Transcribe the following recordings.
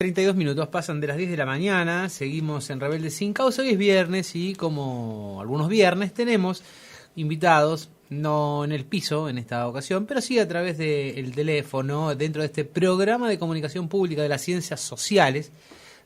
32 minutos pasan de las 10 de la mañana, seguimos en Rebelde Sin Causa. Hoy es viernes y como algunos viernes tenemos invitados, no en el piso en esta ocasión, pero sí a través del teléfono, dentro de este programa de comunicación pública de las ciencias sociales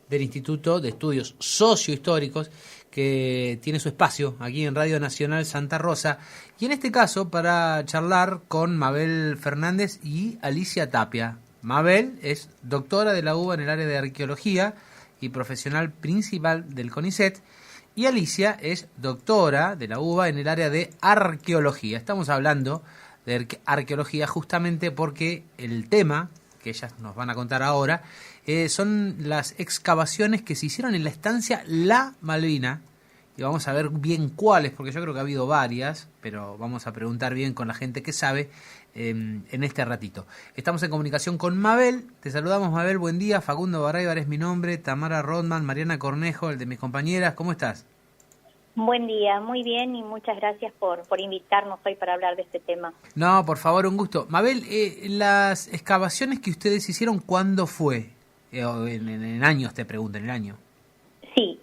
del Instituto de Estudios Sociohistóricos, que tiene su espacio aquí en Radio Nacional Santa Rosa, y en este caso para charlar con Mabel Fernández y Alicia Tapia. Mabel es doctora de la UBA en el área de arqueología y profesional principal del CONICET, y Alicia es doctora de la UBA en el área de arqueología. Estamos hablando de arqueología justamente porque el tema que ellas nos van a contar ahora son las excavaciones que se hicieron en la estancia La Malvina, y vamos a ver bien cuáles, porque yo creo que ha habido varias, pero vamos a preguntar bien con la gente que sabe en este ratito. Estamos en comunicación con Mabel. Te saludamos, Mabel, buen día. Facundo Barraybar es mi nombre, Tamara Rodman, Mariana Cornejo, el de mis compañeras. ¿Cómo estás? Buen día, muy bien, y muchas gracias por invitarnos hoy para hablar de este tema. No, por favor, un gusto. Mabel, las excavaciones que ustedes hicieron, ¿cuándo fue? En años, te pregunto, en el año. Sí,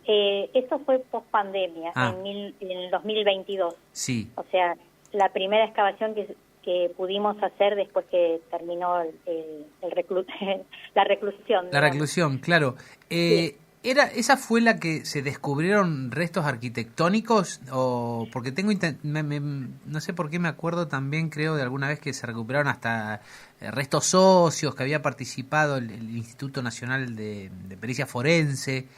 eso fue post-pandemia, en el 2022. Sí. O sea, la primera excavación que pudimos hacer después que terminó la reclusión. La reclusión, claro. Sí. ¿Esa fue la que se descubrieron restos arquitectónicos? O porque tengo no sé por qué me acuerdo también, creo, de alguna vez que se recuperaron hasta restos óseos, que había participado el Instituto Nacional de Pericia Forense.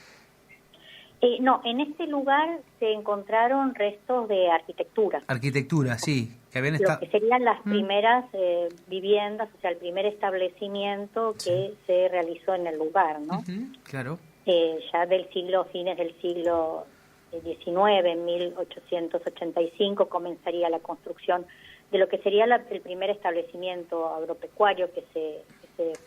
No, en este lugar se encontraron restos de arquitectura. Arquitectura, sí. Que habían Lo que serían las primeras viviendas, o sea, el primer establecimiento que se realizó en el lugar, ¿no? Claro. Ya fines del siglo XIX, en 1885, comenzaría la construcción de lo que sería el primer establecimiento agropecuario que se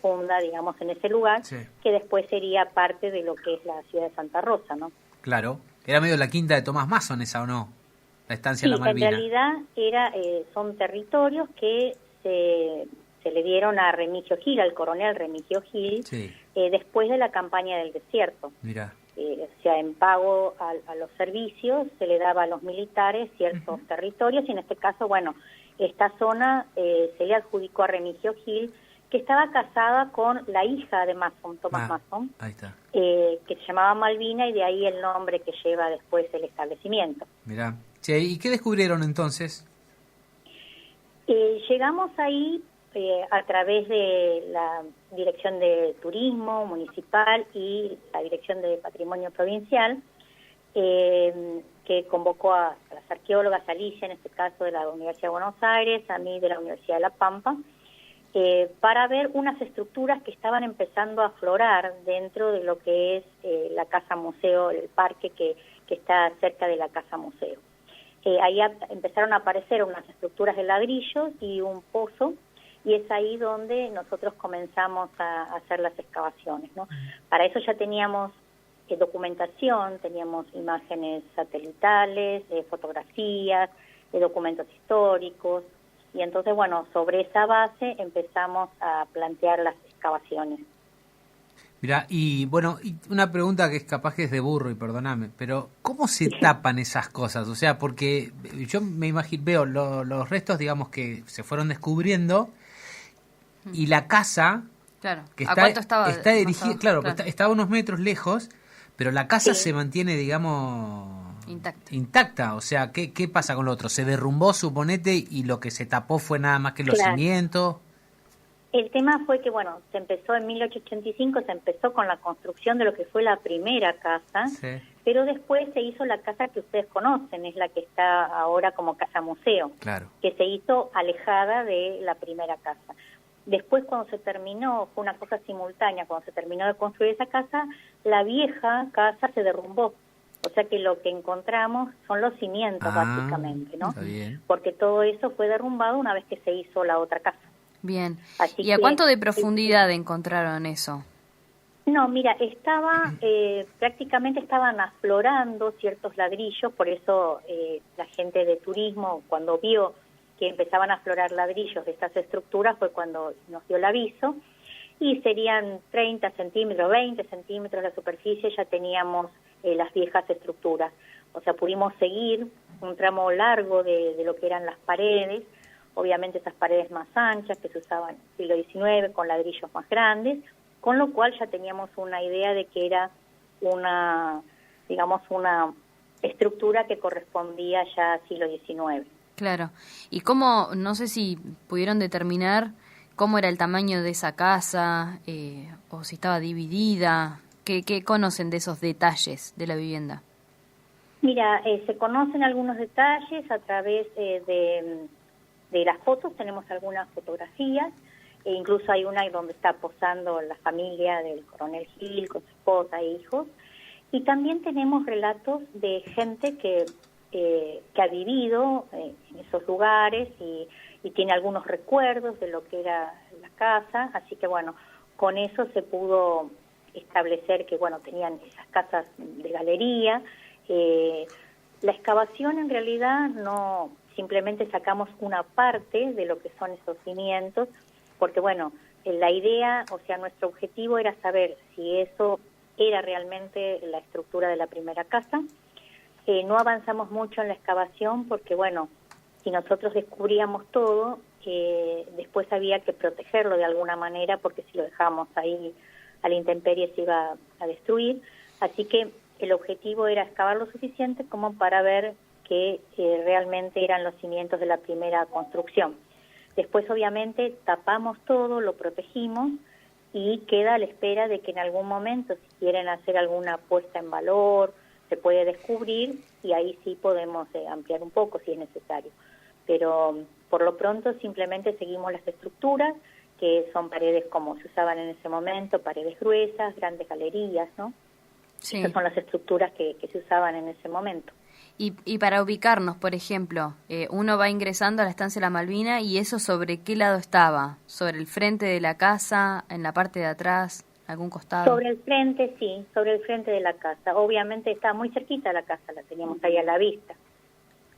funda, digamos, en ese lugar, que después sería parte de lo que es la ciudad de Santa Rosa, ¿no? Claro. Era medio la quinta de Tomás Mason esa, ¿o no? La estancia de La Malvina. En realidad son territorios que se le dieron a Remigio Gil, al coronel Remigio Gil, después de la campaña del desierto. Mirá. O sea, en pago a los servicios se le daba a los militares ciertos territorios, y en este caso, bueno, esta zona se le adjudicó a Remigio Gil, que estaba casada con la hija de Mason, Tomás Mason, ahí está. Que se llamaba Malvina, y de ahí el nombre que lleva después el establecimiento. Mirá. Che, ¿y qué descubrieron entonces? Llegamos ahí a través de la Dirección de Turismo Municipal y la Dirección de Patrimonio Provincial, que convocó a las arqueólogas, Alicia en este caso de la Universidad de Buenos Aires, a mí de la Universidad de La Pampa, para ver unas estructuras que estaban empezando a aflorar dentro de lo que es la Casa Museo, el parque que está cerca de la Casa Museo. Ahí empezaron a aparecer unas estructuras de ladrillos y un pozo, y es ahí donde nosotros comenzamos a hacer las excavaciones, ¿no? Para eso ya teníamos documentación, teníamos imágenes satelitales, fotografías, documentos históricos, y entonces, bueno, sobre esa base empezamos a plantear las excavaciones. Mirá, y bueno, y una pregunta que es capaz que es de burro, y perdóname, pero ¿cómo se tapan esas cosas? O sea, porque yo me imagino, veo los restos, digamos, que se fueron descubriendo, y la casa, claro. Que ¿A cuánto estaba? Está dirigida, claro. Estaba unos metros lejos, pero la casa se mantiene, digamos, intacta. O sea, ¿qué pasa con lo otro? ¿Se derrumbó, suponete, y lo que se tapó fue nada más que los cimientos? El tema fue que, bueno, se empezó en 1885, se empezó con la construcción de lo que fue la primera casa, pero después se hizo la casa que ustedes conocen, es la que está ahora como casa museo, que se hizo alejada de la primera casa. Después, cuando se terminó, fue una cosa simultánea, cuando se terminó de construir esa casa, la vieja casa se derrumbó. O sea que lo que encontramos son los cimientos, básicamente, ¿no? Está bien. Porque todo eso fue derrumbado una vez que se hizo la otra casa. Bien. Así ¿Y a cuánto de profundidad encontraron eso? No, mira, prácticamente estaban aflorando ciertos ladrillos, por eso la gente de turismo, cuando vio que empezaban a aflorar ladrillos de estas estructuras, fue cuando nos dio el aviso, y serían 30 centímetros, 20 centímetros la superficie, ya teníamos las viejas estructuras. O sea, pudimos seguir un tramo largo de lo que eran las paredes, obviamente esas paredes más anchas que se usaban en el siglo XIX con ladrillos más grandes, con lo cual ya teníamos una idea de que era una estructura que correspondía ya al siglo XIX. Claro. ¿Y cómo, no sé si pudieron determinar cómo era el tamaño de esa casa, o si estaba dividida? ¿Qué conocen de esos detalles de la vivienda? Mira, se conocen algunos detalles a través de las fotos, tenemos algunas fotografías, e incluso hay una donde está posando la familia del coronel Gil con su esposa e hijos, y también tenemos relatos de gente que ha vivido en esos lugares y tiene algunos recuerdos de lo que era la casa, así que bueno, con eso se pudo establecer que bueno, tenían esas casas de galería. La excavación en realidad no, simplemente sacamos una parte de lo que son esos cimientos, porque bueno, la idea, o sea, nuestro objetivo era saber si eso era realmente la estructura de la primera casa. No avanzamos mucho en la excavación porque bueno, si nosotros descubríamos todo, después había que protegerlo de alguna manera, porque si lo dejamos ahí a la intemperie se iba a destruir, así que el objetivo era excavar lo suficiente como para ver que realmente eran los cimientos de la primera construcción. Después, obviamente, tapamos todo, lo protegimos y queda a la espera de que en algún momento, si quieren hacer alguna puesta en valor, se puede descubrir y ahí sí podemos ampliar un poco si es necesario. Pero por lo pronto simplemente seguimos las estructuras, que son paredes como se usaban en ese momento, paredes gruesas, grandes galerías, ¿no? Sí. Esas son las estructuras que se usaban en ese momento. Y para ubicarnos, por ejemplo, uno va ingresando a la estancia de la Malvina y eso ¿sobre qué lado estaba? ¿Sobre el frente de la casa, en la parte de atrás, algún costado? Sobre el frente, sí, sobre el frente de la casa. Obviamente estaba muy cerquita la casa, la teníamos ahí a la vista.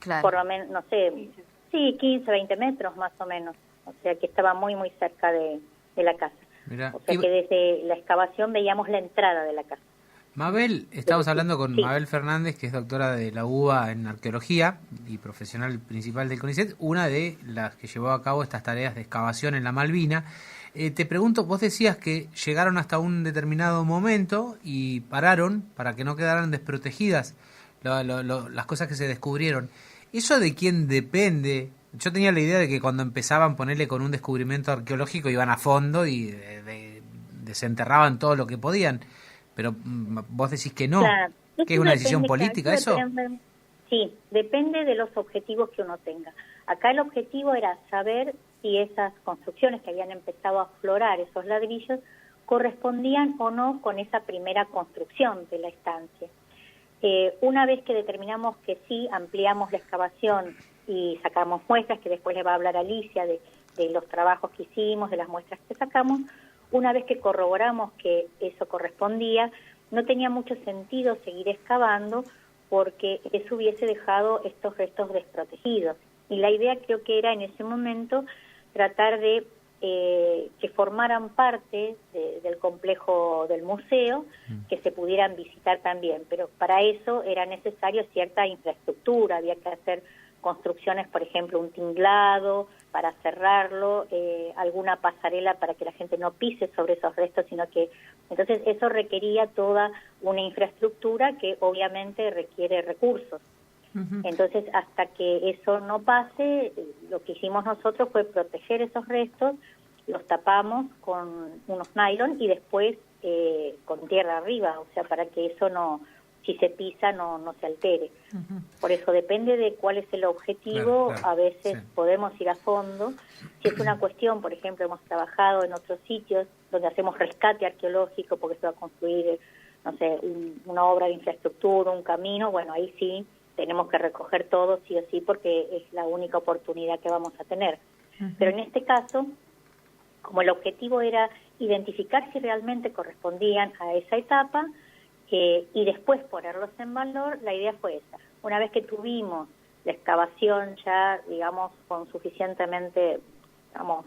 Claro. Por lo menos, no sé, sí, 15, 20 metros más o menos. O sea que estaba muy, muy cerca de la casa. Mirá. O sea que desde la excavación veíamos la entrada de la casa. Mabel, estamos hablando con Sí. Mabel Fernández, que es doctora de la UBA en arqueología y profesional principal del CONICET, una de las que llevó a cabo estas tareas de excavación en la Malvina. Te pregunto, vos decías que llegaron hasta un determinado momento y pararon para que no quedaran desprotegidas las cosas que se descubrieron. ¿Eso de quién depende? Yo tenía la idea de que cuando empezaban, ponerle con un descubrimiento arqueológico, iban a fondo y desenterraban todo lo que podían. Pero vos decís que no, Claro. que es una decisión política eso. Sí, depende de los objetivos que uno tenga. Acá el objetivo era saber si esas construcciones que habían empezado a aflorar, esos ladrillos, correspondían o no con esa primera construcción de la estancia. Una vez que determinamos que sí, ampliamos la excavación y sacamos muestras, que después le va a hablar Alicia de los trabajos que hicimos, de las muestras que sacamos. Una vez que corroboramos que eso correspondía, no tenía mucho sentido seguir excavando porque eso hubiese dejado estos restos desprotegidos. Y la idea creo que era en ese momento tratar de que formaran parte del complejo del museo, que se pudieran visitar también. Pero para eso era necesario cierta infraestructura, había que hacer construcciones, por ejemplo, un tinglado para cerrarlo, alguna pasarela para que la gente no pise sobre esos restos, sino que entonces eso requería toda una infraestructura que obviamente requiere recursos. Entonces, hasta que eso no pase, lo que hicimos nosotros fue proteger esos restos, los tapamos con unos nylon y después con tierra arriba, o sea, para que eso no, si se pisa, no se altere. Por eso depende de cuál es el objetivo, claro, a veces sí. podemos ir a fondo. Si es una cuestión, por ejemplo, hemos trabajado en otros sitios donde hacemos rescate arqueológico porque se va a construir, no sé, una obra de infraestructura, un camino, bueno, ahí sí tenemos que recoger todo sí o sí porque es la única oportunidad que vamos a tener. Pero en este caso, como el objetivo era identificar si realmente correspondían a esa etapa y después ponerlos en valor, la idea fue esa. Una vez que tuvimos la excavación ya, digamos, con suficientemente, digamos,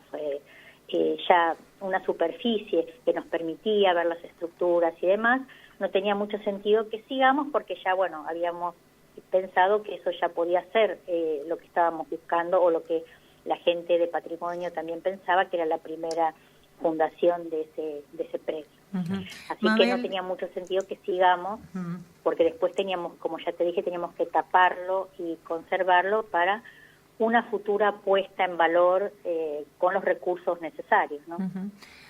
ya una superficie que nos permitía ver las estructuras y demás, no tenía mucho sentido que sigamos porque ya, bueno, habíamos pensado que eso ya podía ser lo que estábamos buscando o lo que la gente de patrimonio también pensaba que era la primera fundación de ese predio. Así Mabel, que no tenía mucho sentido que sigamos, porque después teníamos, como ya te dije, teníamos que taparlo y conservarlo para una futura puesta en valor con los recursos necesarios, ¿no?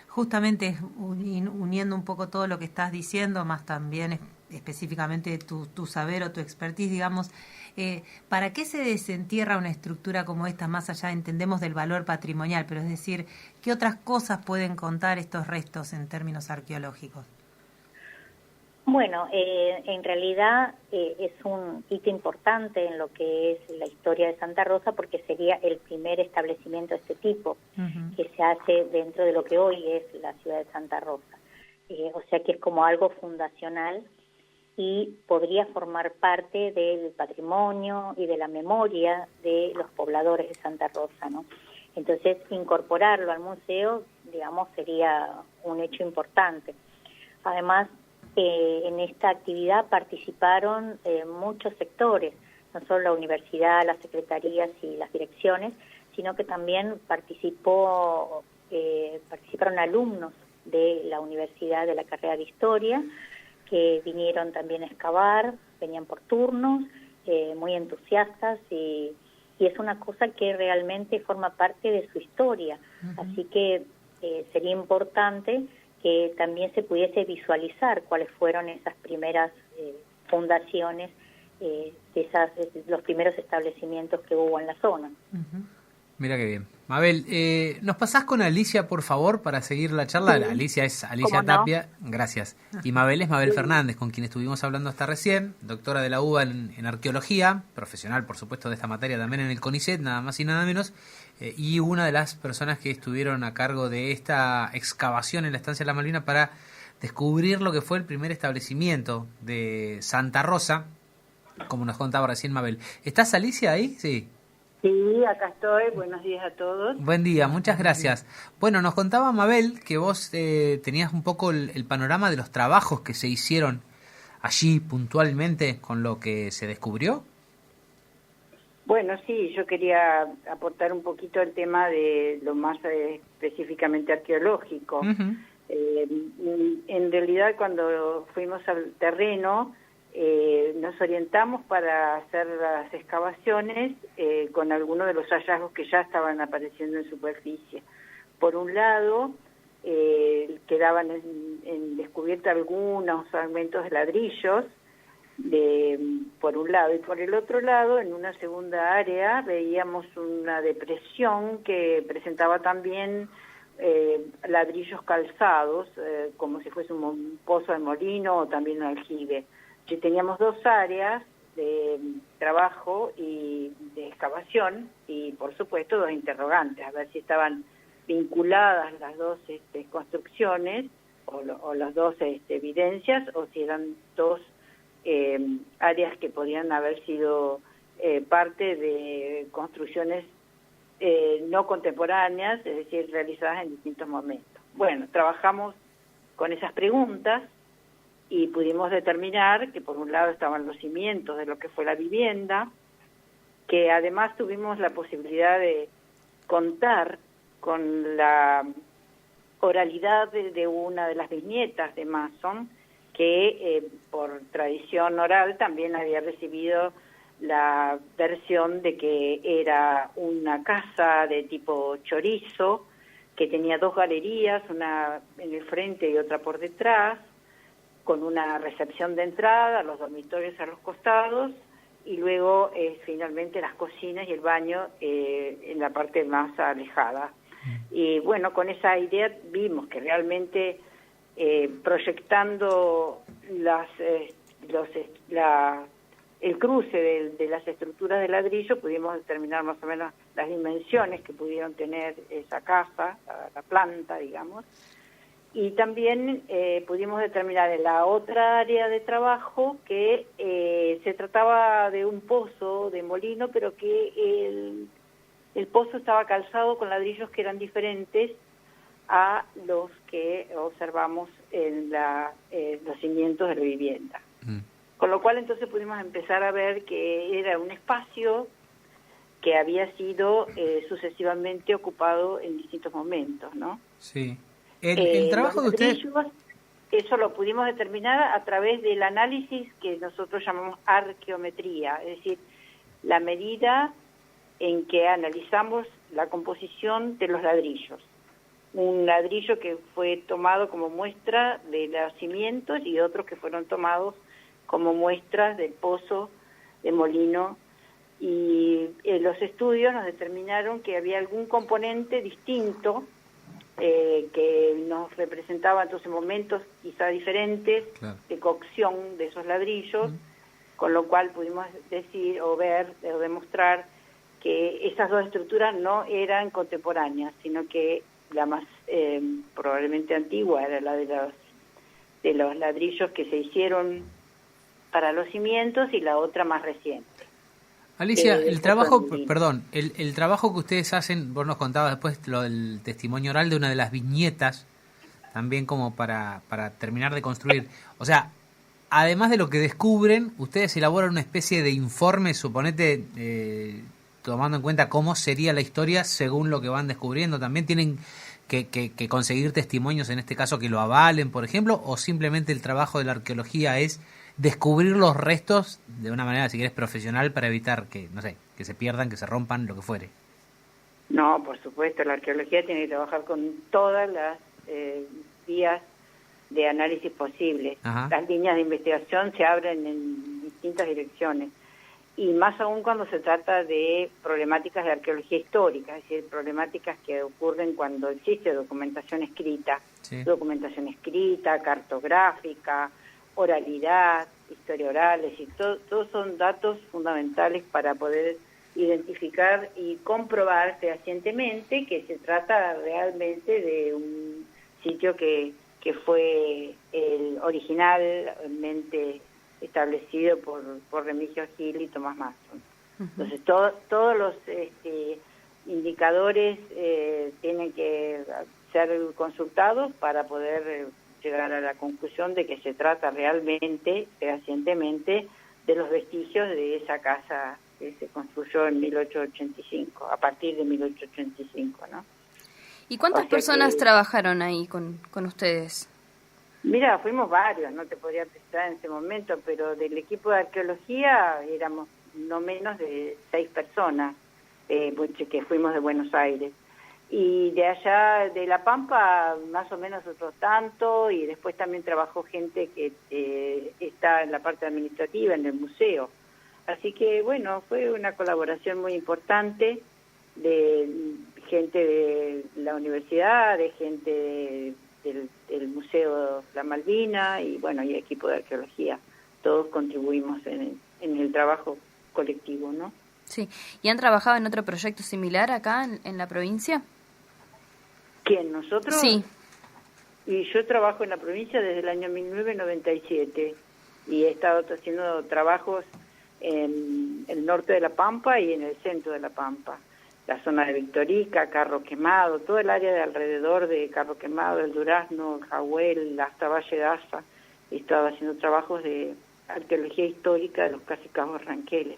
Justamente uniendo un poco todo lo que estás diciendo, más también específicamente tu saber o tu expertise, digamos, ¿para qué se desentierra una estructura como esta? Más allá, entendemos, del valor patrimonial, pero es decir, ¿qué otras cosas pueden contar estos restos en términos arqueológicos? Bueno, en realidad es un hito importante en lo que es la historia de Santa Rosa porque sería el primer establecimiento de este tipo que se hace dentro de lo que hoy es la ciudad de Santa Rosa. O sea que es como algo fundacional y podría formar parte del patrimonio y de la memoria de los pobladores de Santa Rosa, ¿no? Entonces, incorporarlo al museo, digamos, sería un hecho importante. Además, en esta actividad participaron muchos sectores, no solo la universidad, las secretarías y las direcciones, sino que también participaron alumnos de la universidad de la carrera de Historia, que vinieron también a excavar, venían por turnos, muy entusiastas y es una cosa que realmente forma parte de su historia. Así que sería importante que también se pudiese visualizar cuáles fueron esas primeras fundaciones, los primeros establecimientos que hubo en la zona. Mira qué bien. Mabel, ¿nos pasás con Alicia, por favor, para seguir la charla? Sí. Alicia es Alicia Tapia, gracias. Y Mabel es Mabel Fernández, con quien estuvimos hablando hasta recién, doctora de la UBA en arqueología, profesional, por supuesto, de esta materia también en el CONICET, nada más y nada menos, y una de las personas que estuvieron a cargo de esta excavación en la estancia de la Malvina para descubrir lo que fue el primer establecimiento de Santa Rosa, como nos contaba recién Mabel. ¿Estás, Alicia, ahí? Sí. Sí, acá estoy. Buenos días a todos. Buen día, muchas gracias. Bueno, nos contaba Mabel que vos tenías un poco el panorama de los trabajos que se hicieron allí puntualmente con lo que se descubrió. Bueno, sí, yo quería aportar un poquito el tema de lo más específicamente arqueológico. En realidad, cuando fuimos al terreno, nos orientamos para hacer las excavaciones con algunos de los hallazgos que ya estaban apareciendo en superficie. Por un lado, quedaban en descubierta algunos fragmentos de ladrillos, por un lado, y por el otro lado, en una segunda área, veíamos una depresión que presentaba también ladrillos calzados, como si fuese un pozo de molino o también un aljibe. Teníamos dos áreas de trabajo y de excavación y, por supuesto, dos interrogantes, a ver si estaban vinculadas las dos construcciones o las dos evidencias o si eran dos áreas que podían haber sido parte de construcciones no contemporáneas, es decir, realizadas en distintos momentos. Bueno, trabajamos con esas preguntas y pudimos determinar que por un lado estaban los cimientos de lo que fue la vivienda, que además tuvimos la posibilidad de contar con la oralidad de una de las bisnietas de Mason, que por tradición oral también había recibido la versión de que era una casa de tipo chorizo, que tenía dos galerías, una en el frente y otra por detrás, con una recepción de entrada, los dormitorios a los costados y luego finalmente las cocinas y el baño en la parte más alejada. Y bueno, con esa idea vimos que realmente proyectando el cruce de las estructuras de ladrillo pudimos determinar más o menos las dimensiones que pudieron tener esa casa, la planta, digamos. Y también pudimos determinar en la otra área de trabajo que se trataba de un pozo de molino, pero que el pozo estaba calzado con ladrillos que eran diferentes a los que observamos en los cimientos de la vivienda. Con lo cual entonces pudimos empezar a ver que era un espacio que había sido sucesivamente ocupado en distintos momentos, ¿no? Sí. El trabajo de ustedes... Eso lo pudimos determinar a través del análisis que nosotros llamamos arqueometría, es decir, la medida en que analizamos la composición de los ladrillos. Un ladrillo que fue tomado como muestra de los cimientos y otros que fueron tomados como muestras del pozo de molino. Y los estudios nos determinaron que había algún componente distinto que nos representaba entonces momentos quizá diferentes de cocción de esos ladrillos, con lo cual pudimos decir o ver o demostrar que esas dos estructuras no eran contemporáneas, sino que la más probablemente antigua era la de los ladrillos que se hicieron para los cimientos y la otra más reciente. Alicia, el trabajo que ustedes hacen, vos nos contabas después lo del testimonio oral de una de las viñetas, también como para terminar de construir. O sea, además de lo que descubren, ustedes elaboran una especie de informe, suponete, tomando en cuenta cómo sería la historia según lo que van descubriendo. ¿También tienen que conseguir testimonios, en este caso, que lo avalen, por ejemplo, o simplemente el trabajo de la arqueología es descubrir los restos de una manera, si querés, profesional para evitar que, no sé, que se pierdan, que se rompan, lo que fuere? No, por supuesto, la arqueología tiene que trabajar con todas las vías de análisis posibles. Ajá. Las líneas de investigación se abren en distintas direcciones, y más aún cuando se trata de problemáticas de arqueología histórica, es decir, problemáticas que ocurren cuando existe documentación escrita, cartográfica, oralidad, historia oral, es decir, todos son datos fundamentales para poder identificar y comprobar fehacientemente que se trata realmente de un sitio que fue el originalmente establecido por Remigio Gil y Tomás Masson. Entonces todos los indicadores tienen que ser consultados para poder llegar a la conclusión de que se trata realmente, fehacientemente, de los vestigios de esa casa que se construyó en 1885, a partir de 1885, ¿no? ¿Y cuántas personas trabajaron ahí con ustedes? Mira, fuimos varios, no te podría precisar en ese momento, pero del equipo de arqueología éramos no menos de 6 personas, que fuimos de Buenos Aires. Y de allá, de La Pampa, más o menos otro tanto, y después también trabajó gente que está en la parte administrativa, en el museo. Así que, bueno, fue una colaboración muy importante de gente de la universidad, de gente del Museo La Malvina y, bueno, y equipo de arqueología. Todos contribuimos en el trabajo colectivo, ¿no? Sí. ¿Y han trabajado en otro proyecto similar acá en la provincia? ¿Quién, nosotros? Sí. Y yo trabajo en la provincia desde el año 1997 y he estado haciendo trabajos en el norte de La Pampa y en el centro de La Pampa. La zona de Victorica, Carro Quemado, todo el área de alrededor de Carro Quemado, el Durazno, el Jahuel, hasta Valle Daza. He estado haciendo trabajos de arqueología histórica de los cacicazgos ranqueles.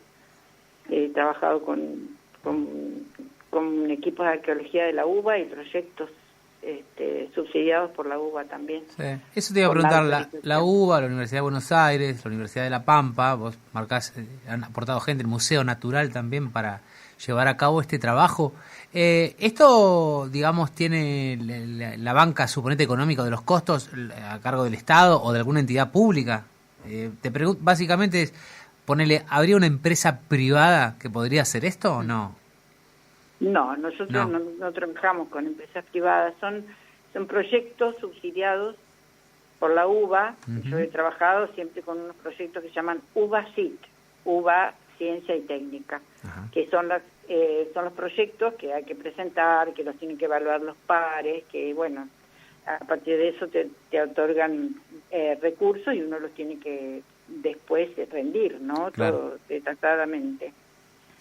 He trabajado con equipos de arqueología de la UBA y proyectos subsidiados por la UBA también. Sí. Eso te iba a preguntar, la UBA, la Universidad de Buenos Aires, la Universidad de La Pampa, vos marcás, han aportado gente, el Museo Natural también para llevar a cabo este trabajo. ¿Esto, digamos, tiene la banca, suponete, económica de los costos a cargo del Estado o de alguna entidad pública? Te pregunto, básicamente es, ponele, ¿habría una empresa privada que podría hacer esto o no? No, nosotros no trabajamos con empresas privadas, son proyectos subsidiados por la UBA. Yo he trabajado siempre con unos proyectos que se llaman UBA-CIT, UBA Ciencia y Técnica, que son los proyectos que hay que presentar, que los tienen que evaluar los pares, que bueno, a partir de eso te otorgan recursos y uno los tiene que después rendir, ¿no? Claro. Todo detalladamente.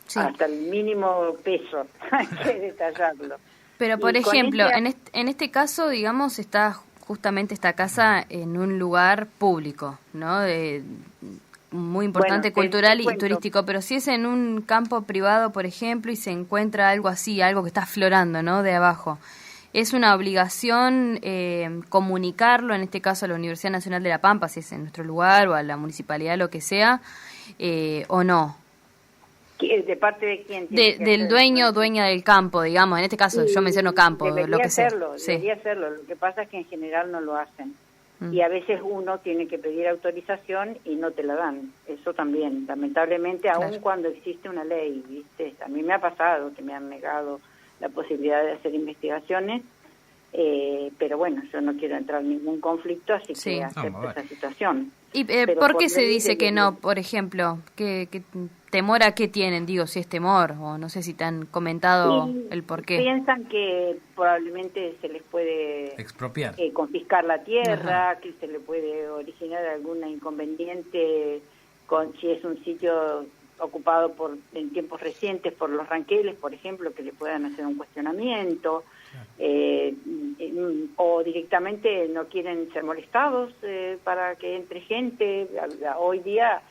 Sí. Hasta el mínimo peso, hay que detallarlo. Pero, por Y con ejemplo, ese- en este caso, digamos, está justamente esta casa en un lugar público, ¿no? Muy importante, Bueno, te cultural y cuento. turístico, pero si es en un campo privado, por ejemplo, y se encuentra algo así, algo que está aflorando, ¿no? De abajo, ¿es una obligación comunicarlo, en este caso a la Universidad Nacional de La Pampa, si es en nuestro lugar, o a la municipalidad, lo que sea, o no? ¿De parte de quién? tiene que Del hacer? dueño o dueña del campo, digamos, en este caso yo menciono campo, Debería lo que sea. hacerlo, Sí. debería hacerlo. Lo que pasa es que en general no lo hacen. Mm. Y a veces uno tiene que pedir autorización y no te la dan. Eso también, lamentablemente, Claro. aun cuando existe una ley, ¿viste? A mí me ha pasado que me han negado la posibilidad de hacer investigaciones, pero bueno, yo no quiero entrar en ningún conflicto, así Sí. que acepto Vamos a ver. esa situación. ¿Y Pero por por qué se ley dice que debería. no, por ejemplo? ¿Qué temor a qué tienen? Digo, si es temor, o no sé si te han comentado Y el por qué. piensan que probablemente se les puede Expropiar. confiscar la tierra, que se le puede originar algún inconveniente si es un sitio ocupado en tiempos recientes por los ranqueles, por ejemplo, que le puedan hacer un cuestionamiento, o directamente no quieren ser molestados para que entre gente. Hoy día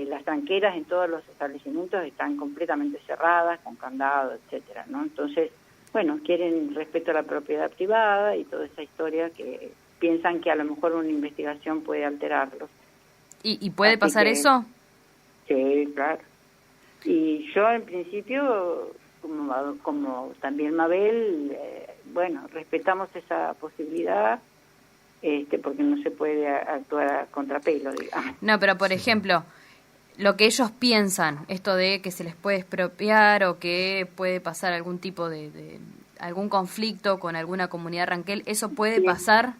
las tranqueras en todos los establecimientos están completamente cerradas, con candado, etcétera, ¿no? Entonces, bueno, quieren respeto a la propiedad privada y toda esa historia que piensan que a lo mejor una investigación puede alterarlos. ¿Y puede Así pasar que- eso? Sí, claro. Y yo en principio, como también Mabel, bueno, respetamos esa posibilidad, porque no se puede actuar a contrapelo, digamos. No, pero por ejemplo, lo que ellos piensan, esto de que se les puede expropiar o que puede pasar algún tipo de algún conflicto con alguna comunidad ranquel, ¿eso puede Sí. pasar?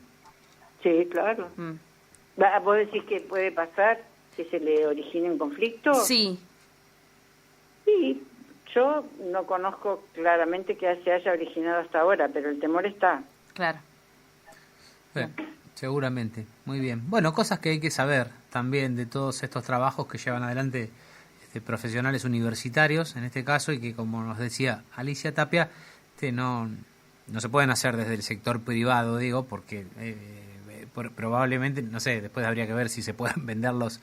Sí, claro. Mm. ¿Vos decís que puede pasar que se le origine un conflicto? Sí, Sí, yo no conozco claramente que se haya originado hasta ahora, pero el temor está. claro. Seguramente, muy bien. Bueno, cosas que hay que saber también de todos estos trabajos que llevan adelante profesionales universitarios, en este caso, y que, como nos decía Alicia Tapia, no se pueden hacer desde el sector privado, digo, porque probablemente, no sé, después habría que ver si se pueden vender los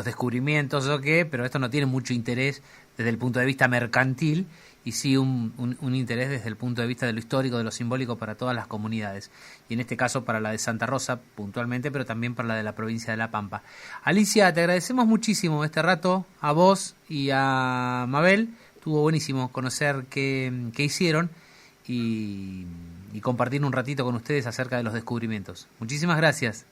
descubrimientos o qué, pero esto no tiene mucho interés desde el punto de vista mercantil, y sí un interés desde el punto de vista de lo histórico, de lo simbólico para todas las comunidades, y en este caso para la de Santa Rosa puntualmente, pero también para la de la provincia de La Pampa. Alicia, te agradecemos muchísimo este rato, a vos y a Mabel. Estuvo buenísimo conocer qué hicieron y compartir un ratito con ustedes acerca de los descubrimientos. Muchísimas gracias.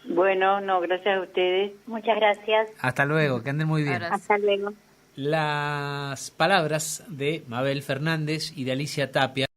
Bueno, no, gracias a ustedes. Muchas gracias. Hasta luego, que anden muy bien. Ahora- Hasta luego. Las palabras de Mabel Fernández y de Alicia Tapia.